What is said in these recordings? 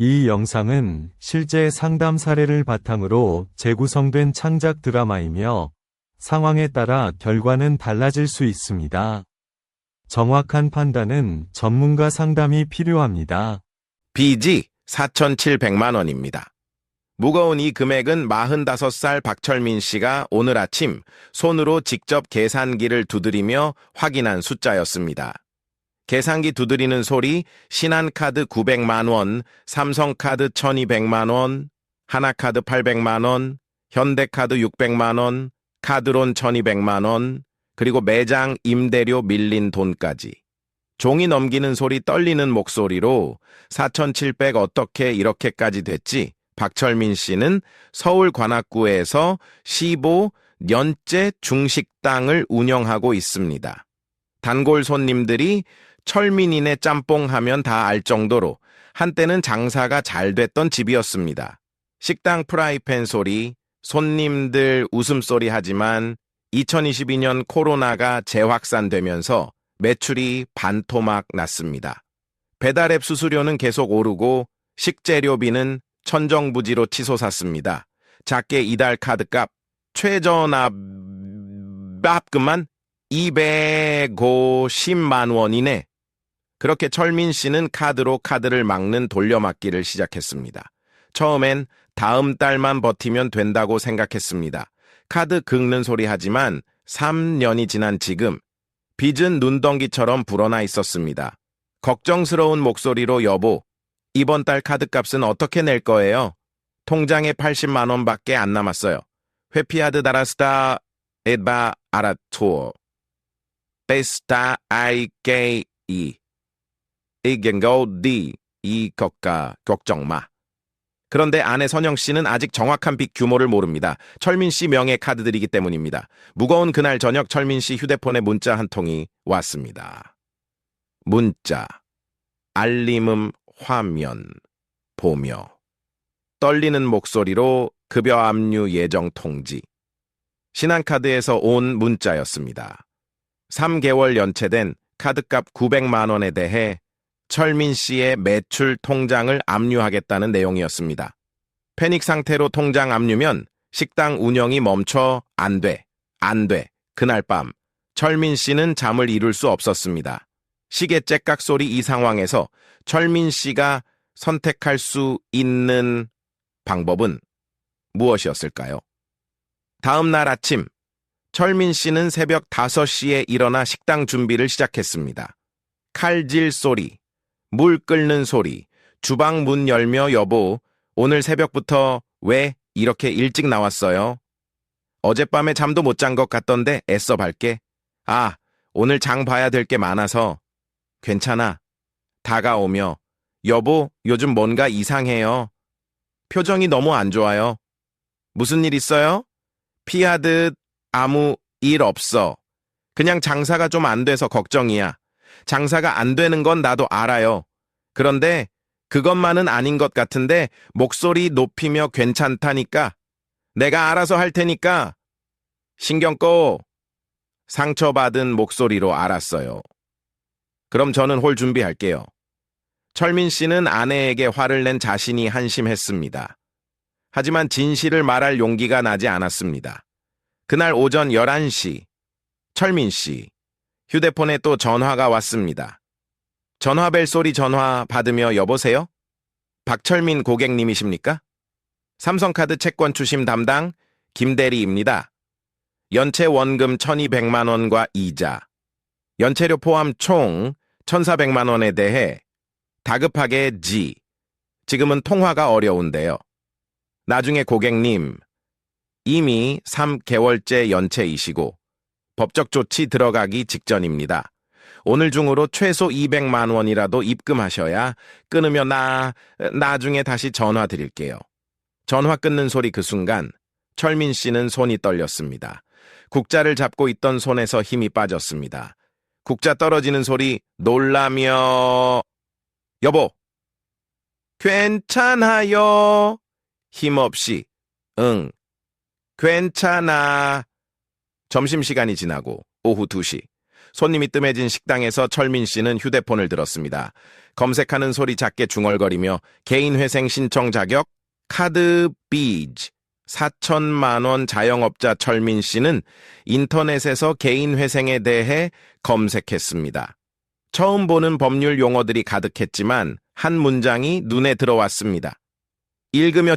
이 영상은 실제 상담 사례를 바탕으로 재구성된 창작 드라마이며 상황에 따라 결과는 달라질 수 있습니다. 정확한 판단은 전문가 상담이 필요합니다. 빚이 4,700만 원입니다. 무거운 이 금액은 45살 박철민 씨가 오늘 아침 손으로 직접 계산기를 두드리며 확인한 숫자였습니다. 계산기 두드리는 소리, 신한카드 900만 원, 삼성카드 1200만 원, 하나카드 800만 원, 현대카드 600만 원, 카드론 1200만 원, 그리고 매장 임대료 밀린 돈까지. 종이 넘기는 소리, 떨리는 목소리로 4,700 어떻게 이렇게까지 됐지? 박철민 씨는 서울 관악구에서 15년째 중식당을 운영하고 있습니다. 단골 손님들이 철민이네 짬뽕 하면 다 알 정도로 한때는 장사가 잘 됐던 집이었습니다. 식당 프라이팬 소리, 손님들 웃음소리 하지만 2022년 코로나가 재확산되면서 매출이 반토막 났습니다. 배달앱 수수료는 계속 오르고 식재료비는 천정부지로 치솟았습니다. 작게 이달 카드값 최저납납금만 250만 원이네. 그렇게 철민 씨는 카드로 카드를 막는 돌려막기를 시작했습니다. 처음엔 다음 달만 버티면 된다고 생각했습니다. 카드 긁는 소리 하지만 3년이 지난 지금 빚은 눈덩이처럼 불어나 있었습니다. 걱정스러운 목소리로 여보, 이번 달 카드값은 어떻게 낼 거예요? 통장에 80만 원밖에 안 남았어요. 회피하드 다라스타 에바 아라토 베스타 아이게이 이겐고디 이것가 걱정 마. 그런데 아내 선영 씨는 아직 정확한 빚 규모를 모릅니다. 철민 씨 명의 카드들이기 때문입니다. 무거운 그날 저녁 철민 씨 휴대폰에 문자 한 통이 왔습니다. 문자, 알림음 화면 보며 떨리는 목소리로 급여 압류 예정 통지. 신한카드에서 온 문자였습니다. 3개월 연체된 카드값 900만 원에 대해 철민 씨의 매출 통장을 압류하겠다는 내용이었습니다. 패닉 상태로 통장 압류면 식당 운영이 멈춰 안 돼. 그날 밤 철민 씨는 잠을 이룰 수 없었습니다. 시계 째깍 소리 이 상황에서 철민 씨가 선택할 수 있는 방법은 무엇이었을까요? 다음 날 아침 철민 씨는 새벽 5시에 일어나 식당 준비를 시작했습니다. 칼질 소리, 물 끓는 소리, 주방 문 열며 여보, 오늘 새벽부터 왜 이렇게 일찍 나왔어요? 어젯밤에 잠도 못 잔 것 같던데 애써 밝게. 아, 오늘 장 봐야 될 게 많아서. 괜찮아. 다가오며 여보, 요즘 뭔가 이상해요. 표정이 너무 안 좋아요. 무슨 일 있어요? 피하듯 아무 일 없어. 그냥 장사가 좀 안 돼서 걱정이야. 장사가 안 되는 건 나도 알아요. 그런데 그것만은 아닌 것 같은데 목소리 높이며 괜찮다니까. 내가 알아서 할 테니까. 신경 꺼. 상처받은 목소리로 알았어요. 그럼 저는 홀 준비할게요. 철민 씨는 아내에게 화를 낸 자신이 한심했습니다. 하지만 진실을 말할 용기가 나지 않았습니다. 그날 오전 11시, 철민 씨, 휴대폰에 또 전화가 왔습니다. 전화벨 소리 전화 받으며 여보세요? 박철민 고객님이십니까? 삼성카드 채권 추심 담당 김대리입니다. 연체 원금 1200만 원과 이자, 연체료 포함 총 1400만 원에 대해 다급하게 지금은 통화가 어려운데요. 나중에 고객님, 이미 3개월째 연체이시고 법적 조치 들어가기 직전입니다. 오늘 중으로 최소 200만 원이라도 입금하셔야 끊으면 나중에 다시 전화 드릴게요. 전화 끊는 소리 그 순간 철민 씨는 손이 떨렸습니다. 국자를 잡고 있던 손에서 힘이 빠졌습니다. 국자 떨어지는 소리 놀라며 여보, 괜찮아요. 힘없이 응, 괜찮아. 점심시간이 지나고 오후 2시 손님이 뜸해진 식당에서 철민 씨는 휴대폰을 들었습니다. 검색하는 소리 작게 중얼거리며 개인회생 신청 자격 카드 비즈 4천만 원 자영업자 철민 씨는 인터넷에서 개인회생에 대해 검색했습니다. 처음 보는 법률 용어들이 가득했지만 한 문장이 눈에 들어왔습니다. 읽으며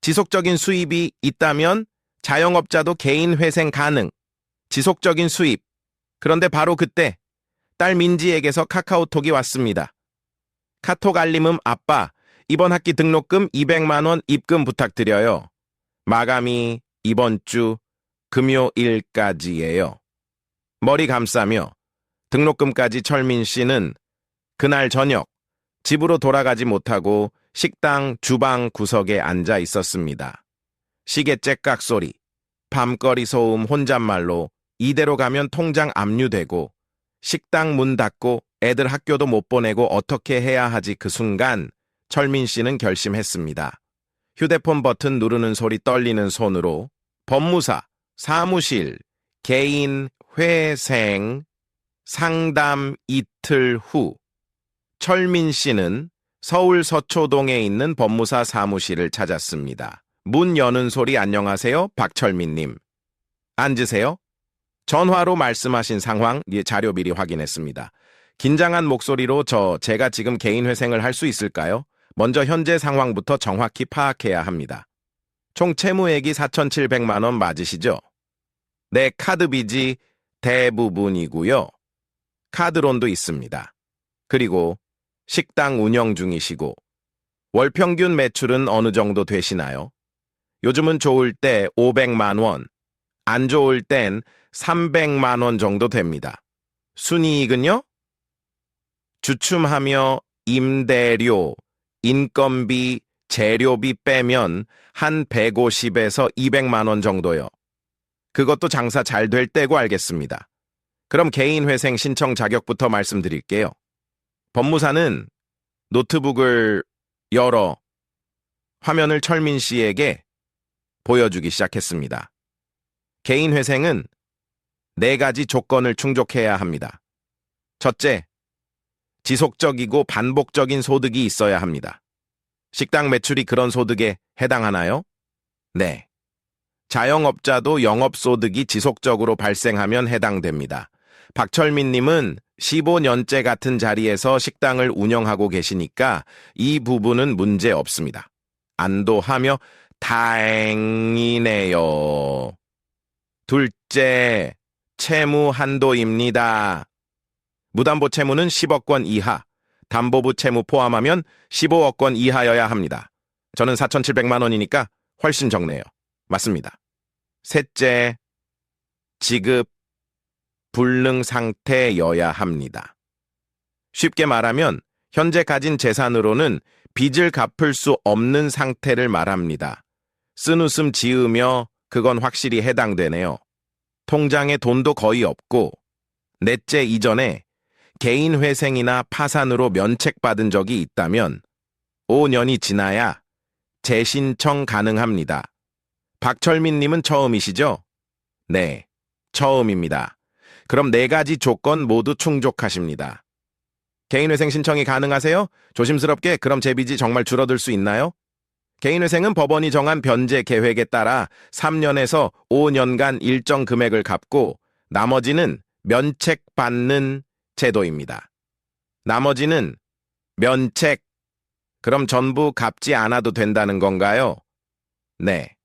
지속적인 수입이 있다면 자영업자도 개인회생 가능. 지속적인 수입. 그런데 바로 그때 딸 민지에게서 카카오톡이 왔습니다. 카톡 알림음 아빠, 이번 학기 등록금 200만 원 입금 부탁드려요. 마감이 이번 주 금요일까지예요. 머리 감싸며 등록금까지 철민 씨는 그날 저녁 집으로 돌아가지 못하고 식당 주방 구석에 앉아 있었습니다. 시계 째깍 소리, 밤거리 소음 혼잣말로 이대로 가면 통장 압류되고 식당 문 닫고 애들 학교도 못 보내고 어떻게 해야 하지. 그 순간 철민 씨는 결심했습니다. 휴대폰 버튼 누르는 소리 떨리는 손으로 법무사, 사무실, 개인, 회생, 상담 이틀 후 철민 씨는 서울 서초동에 있는 법무사 사무실을 찾았습니다. 문 여는 소리 안녕하세요, 박철민님. 앉으세요. 전화로 말씀하신 상황 자료 미리 확인했습니다. 긴장한 목소리로 제가 지금 개인회생을 할 수 있을까요? 먼저 현재 상황부터 정확히 파악해야 합니다. 총 채무액이 4,700만 원 맞으시죠? 네, 카드 빚이 대부분이고요. 카드론도 있습니다. 그리고 식당 운영 중이시고 월 평균 매출은 어느 정도 되시나요? 요즘은 좋을 때 500만 원, 안 좋을 땐 300만 원 정도 됩니다. 순이익은요? 주춤하며 임대료, 인건비, 재료비 빼면 한 150에서 200만 원 정도요. 그것도 장사 잘 될 때고 알겠습니다. 그럼 개인회생 신청 자격부터 말씀드릴게요. 법무사는 노트북을 열어 화면을 철민 씨에게 보여주기 시작했습니다. 개인회생은 4가지 조건을 충족해야 합니다. 첫째, 지속적이고 반복적인 소득이 있어야 합니다. 식당 매출이 그런 소득에 해당하나요? 네. 자영업자도 영업소득이 지속적으로 발생하면 해당됩니다. 박철민님은 15년째 같은 자리에서 식당을 운영하고 계시니까 이 부분은 문제 없습니다. 안도하며 다행이네요. 둘째, 채무 한도입니다. 무담보 채무는 10억 원 이하, 담보부 채무 포함하면 15억 원 이하여야 합니다. 저는 4,700만 원이니까 훨씬 적네요. 맞습니다. 셋째, 지급 불능 상태여야 합니다. 쉽게 말하면 현재 가진 재산으로는 빚을 갚을 수 없는 상태를 말합니다. 쓴웃음 지으며 그건 확실히 해당되네요. 통장에 돈도 거의 없고 넷째, 이전에 개인회생이나 파산으로 면책받은 적이 있다면 5년이 지나야 재신청 가능합니다. 박철민님은 처음이시죠? 네, 처음입니다. 그럼 4가지 조건 모두 충족하십니다. 개인회생 신청이 가능하세요? 조심스럽게 그럼 제 빚이 정말 줄어들 수 있나요? 개인회생은 법원이 정한 변제 계획에 따라 3년에서 5년간 일정 금액을 갚고 나머지는 면책받는 제도입니다. 나머지는 면책, 그럼 전부 갚지 않아도 된다는 건가요? 네.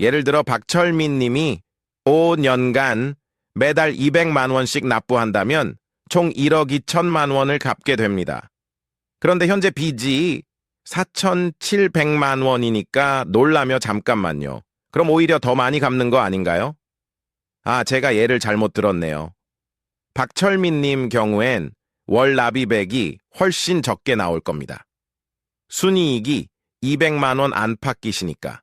예를 들어 박철민 님이 5년간 매달 200만 원씩 납부한다면 총 1억 2천만 원을 갚게 됩니다. 그런데 현재 빚이 4,700만 원이니까 놀라며 잠깐만요. 그럼 오히려 더 많이 갚는 거 아닌가요? 아, 제가 예를 잘못 들었네요. 박철민님 경우엔 월 납입액이 훨씬 적게 나올 겁니다. 순이익이 200만 원 안팎 끼시니까.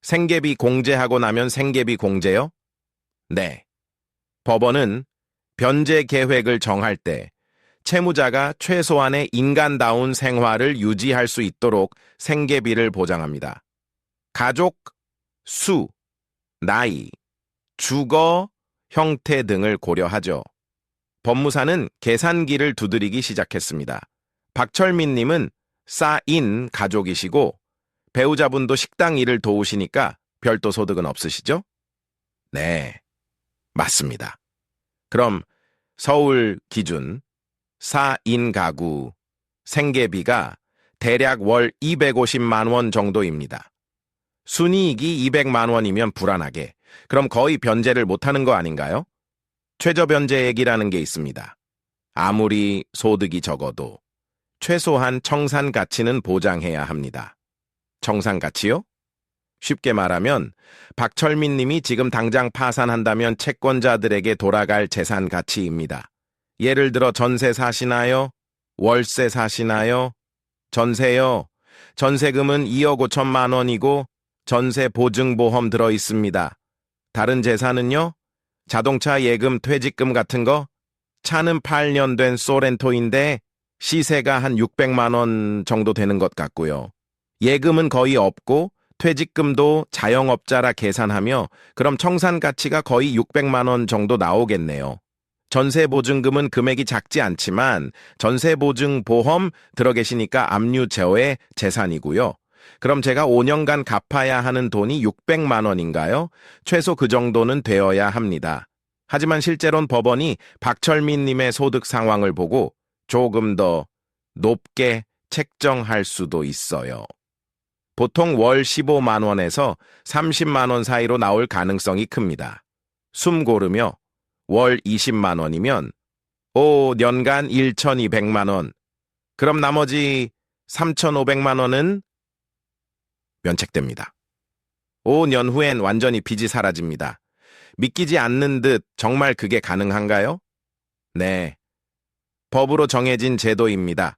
생계비 공제하고 나면 생계비 공제요? 네. 법원은 변제 계획을 정할 때 채무자가 최소한의 인간다운 생활을 유지할 수 있도록 생계비를 보장합니다. 가족, 수, 나이, 주거, 형태 등을 고려하죠. 법무사는 계산기를 두드리기 시작했습니다. 박철민님은 싸인 가족이시고 배우자분도 식당 일을 도우시니까 별도 소득은 없으시죠? 네, 맞습니다. 그럼 서울 기준 4인 가구 생계비가 대략 월 250만 원 정도입니다. 순이익이 200만 원이면 불안하게, 그럼 거의 변제를 못하는 거 아닌가요? 최저 변제액이라는 게 있습니다. 아무리 소득이 적어도 최소한 청산 가치는 보장해야 합니다. 청산 가치요? 쉽게 말하면 박철민 님이 지금 당장 파산한다면 채권자들에게 돌아갈 재산 가치입니다. 예를 들어 전세 사시나요? 월세 사시나요? 전세요. 전세금은 2억 5천만 원이고 전세 보증보험 들어 있습니다. 다른 재산은요? 자동차 예금 퇴직금 같은 거? 차는 8년 된 소렌토인데 시세가 한 600만 원 정도 되는 것 같고요. 예금은 거의 없고 퇴직금도 자영업자라 계산하며 그럼 청산 가치가 거의 600만 원 정도 나오겠네요. 전세보증금은 금액이 작지 않지만 전세보증보험 들어 계시니까 압류 제어의 재산이고요. 그럼 제가 5년간 갚아야 하는 돈이 600만 원인가요? 최소 그 정도는 되어야 합니다. 하지만 실제로는 법원이 박철민 님의 소득 상황을 보고 조금 더 높게 책정할 수도 있어요. 보통 월 15만 원에서 30만 원 사이로 나올 가능성이 큽니다. 숨 고르며 월 20만 원이면 5년간 1,200만 원. 그럼 나머지 3,500만 원은 면책됩니다. 5년 후엔 완전히 빚이 사라집니다. 믿기지 않는 듯 정말 그게 가능한가요? 네. 법으로 정해진 제도입니다.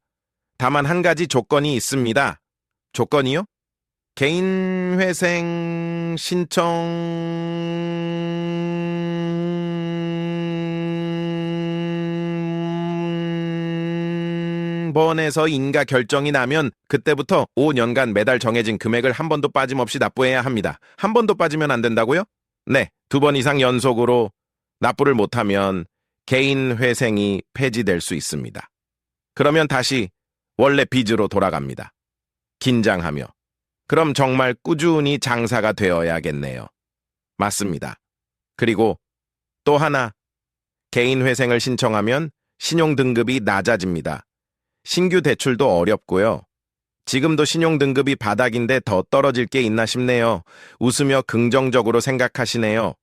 다만 한 가지 조건이 있습니다. 조건이요? 개인회생 신청번에서 인가 결정이 나면 그때부터 5년간 매달 정해진 금액을 한 번도 빠짐없이 납부해야 합니다. 한 번도 빠지면 안 된다고요? 네, 2번 이상 연속으로 납부를 못하면 개인회생이 폐지될 수 있습니다. 그러면 다시 원래 빚으로 돌아갑니다. 긴장하며. 그럼 정말 꾸준히 장사가 되어야겠네요. 맞습니다. 그리고 또 하나, 개인회생을 신청하면 신용등급이 낮아집니다. 신규 대출도 어렵고요. 지금도 신용등급이 바닥인데 더 떨어질 게 있나 싶네요. 웃으며 긍정적으로 생각하시네요.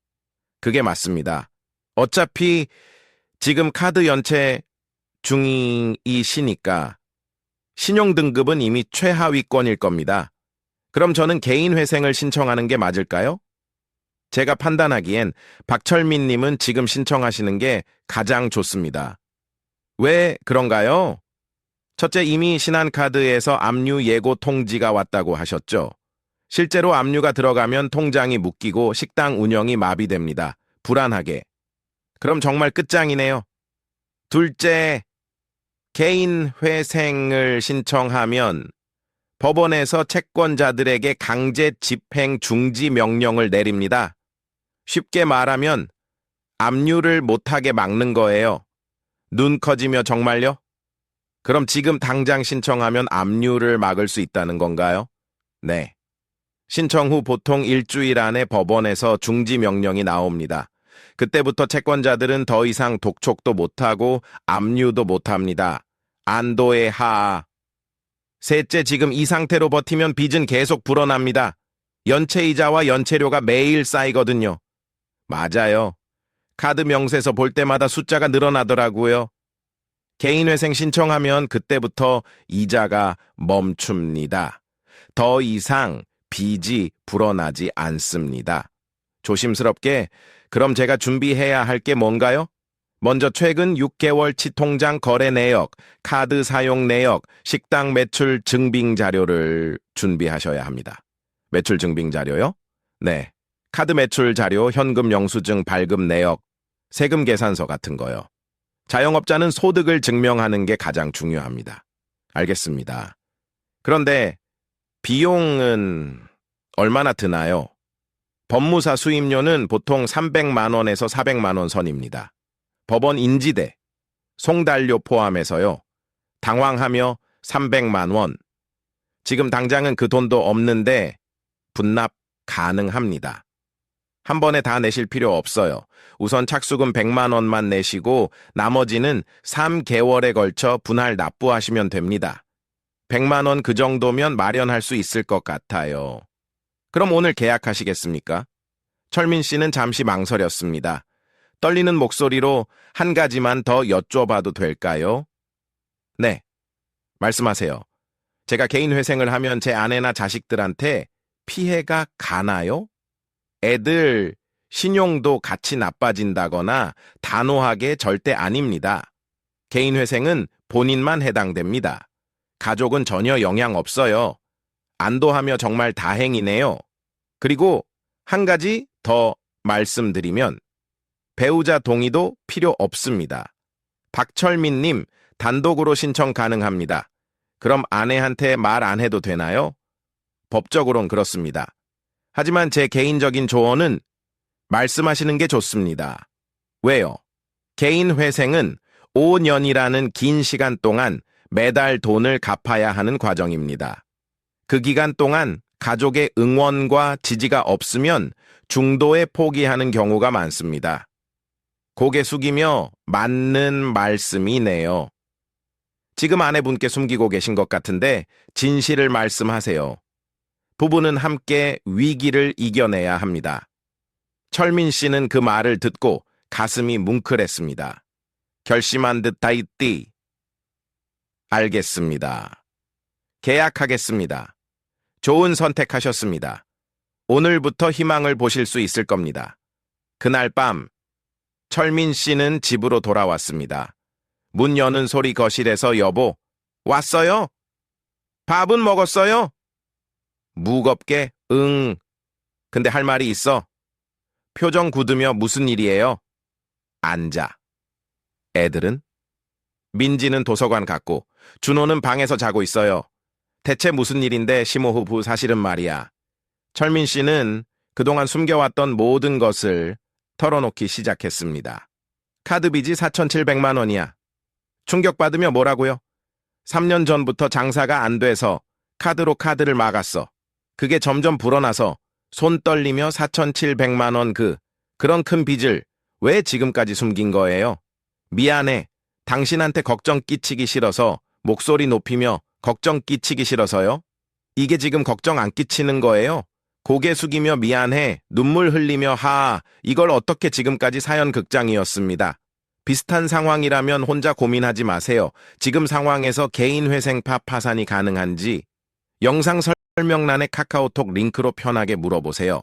그게 맞습니다. 어차피 지금 카드 연체 중이시니까 신용등급은 이미 최하위권일 겁니다. 그럼 저는 개인회생을 신청하는 게 맞을까요? 제가 판단하기엔 박철민 님은 지금 신청하시는 게 가장 좋습니다. 왜 그런가요? 첫째, 이미 신한카드에서 압류 예고 통지가 왔다고 하셨죠. 실제로 압류가 들어가면 통장이 묶이고 식당 운영이 마비됩니다. 불안하게. 그럼 정말 끝장이네요. 둘째, 개인회생을 신청하면 법원에서 채권자들에게 강제 집행 중지 명령을 내립니다. 쉽게 말하면 압류를 못하게 막는 거예요. 눈 커지며 정말요? 그럼 지금 당장 신청하면 압류를 막을 수 있다는 건가요? 네. 신청 후 보통 일주일 안에 법원에서 중지 명령이 나옵니다. 그때부터 채권자들은 더 이상 독촉도 못하고 압류도 못합니다. 안도의 하하. 셋째, 지금 이 상태로 버티면 빚은 계속 불어납니다. 연체이자와 연체료가 매일 쌓이거든요. 맞아요. 카드 명세서 볼 때마다 숫자가 늘어나더라고요. 개인회생 신청하면 그때부터 이자가 멈춥니다. 더 이상 빚이 불어나지 않습니다. 조심스럽게, 그럼 제가 준비해야 할 게 뭔가요? 먼저 최근 6개월치 통장 거래 내역, 카드 사용 내역, 식당 매출 증빙 자료를 준비하셔야 합니다. 매출 증빙 자료요? 네. 카드 매출 자료, 현금 영수증 발급 내역, 세금 계산서 같은 거요. 자영업자는 소득을 증명하는 게 가장 중요합니다. 알겠습니다. 그런데 비용은 얼마나 드나요? 법무사 수임료는 보통 300만 원에서 400만 원 선입니다. 법원 인지대, 송달료 포함해서요. 당황하며 300만 원. 지금 당장은 그 돈도 없는데 분납 가능합니다. 한 번에 다 내실 필요 없어요. 우선 착수금 100만 원만 내시고 나머지는 3개월에 걸쳐 분할 납부하시면 됩니다. 100만 원 그 정도면 마련할 수 있을 것 같아요. 그럼 오늘 계약하시겠습니까? 철민 씨는 잠시 망설였습니다. 떨리는 목소리로 한 가지만 더 여쭤봐도 될까요? 네, 말씀하세요. 제가 개인 회생을 하면 제 아내나 자식들한테 피해가 가나요? 애들 신용도 같이 나빠진다거나 단호하게 절대 아닙니다. 개인 회생은 본인만 해당됩니다. 가족은 전혀 영향 없어요. 안도하며 정말 다행이네요. 그리고 한 가지 더 말씀드리면 배우자 동의도 필요 없습니다. 박철민님 단독으로 신청 가능합니다. 그럼 아내한테 말 안 해도 되나요? 법적으론 그렇습니다. 하지만 제 개인적인 조언은 말씀하시는 게 좋습니다. 왜요? 개인 회생은 5년이라는 긴 시간 동안 매달 돈을 갚아야 하는 과정입니다. 그 기간 동안 가족의 응원과 지지가 없으면 중도에 포기하는 경우가 많습니다. 고개 숙이며 맞는 말씀이네요. 지금 아내분께 숨기고 계신 것 같은데 진실을 말씀하세요. 부부는 함께 위기를 이겨내야 합니다. 철민 씨는 그 말을 듣고 가슴이 뭉클했습니다. 결심한 듯 다이띠. 알겠습니다. 계약하겠습니다. 좋은 선택하셨습니다. 오늘부터 희망을 보실 수 있을 겁니다. 그날 밤, 철민 씨는 집으로 돌아왔습니다. 문 여는 소리 거실에서 여보, 왔어요? 밥은 먹었어요? 무겁게, 응. 근데 할 말이 있어. 표정 굳으며 무슨 일이에요? 앉아. 애들은? 민지는 도서관 갔고, 준호는 방에서 자고 있어요. 대체 무슨 일인데 심호흡 사실은 말이야. 철민 씨는 그동안 숨겨왔던 모든 것을 털어놓기 시작했습니다. 카드 빚이 4,700만 원이야. 충격받으며 뭐라고요? 3년 전부터 장사가 안 돼서 카드로 카드를 막았어. 그게 점점 불어나서 손 떨리며 4,700만 원 그런 큰 빚을 왜 지금까지 숨긴 거예요? 미안해. 당신한테 걱정 끼치기 싫어서 목소리 높이며 걱정 끼치기 싫어서요? 이게 지금 걱정 안 끼치는 거예요? 고개 숙이며 미안해, 눈물 흘리며 이걸 어떻게 지금까지 사연 극장이었습니다. 비슷한 상황이라면 혼자 고민하지 마세요. 지금 상황에서 개인 회생파 파산이 가능한지 영상 설명란의 카카오톡 링크로 편하게 물어보세요.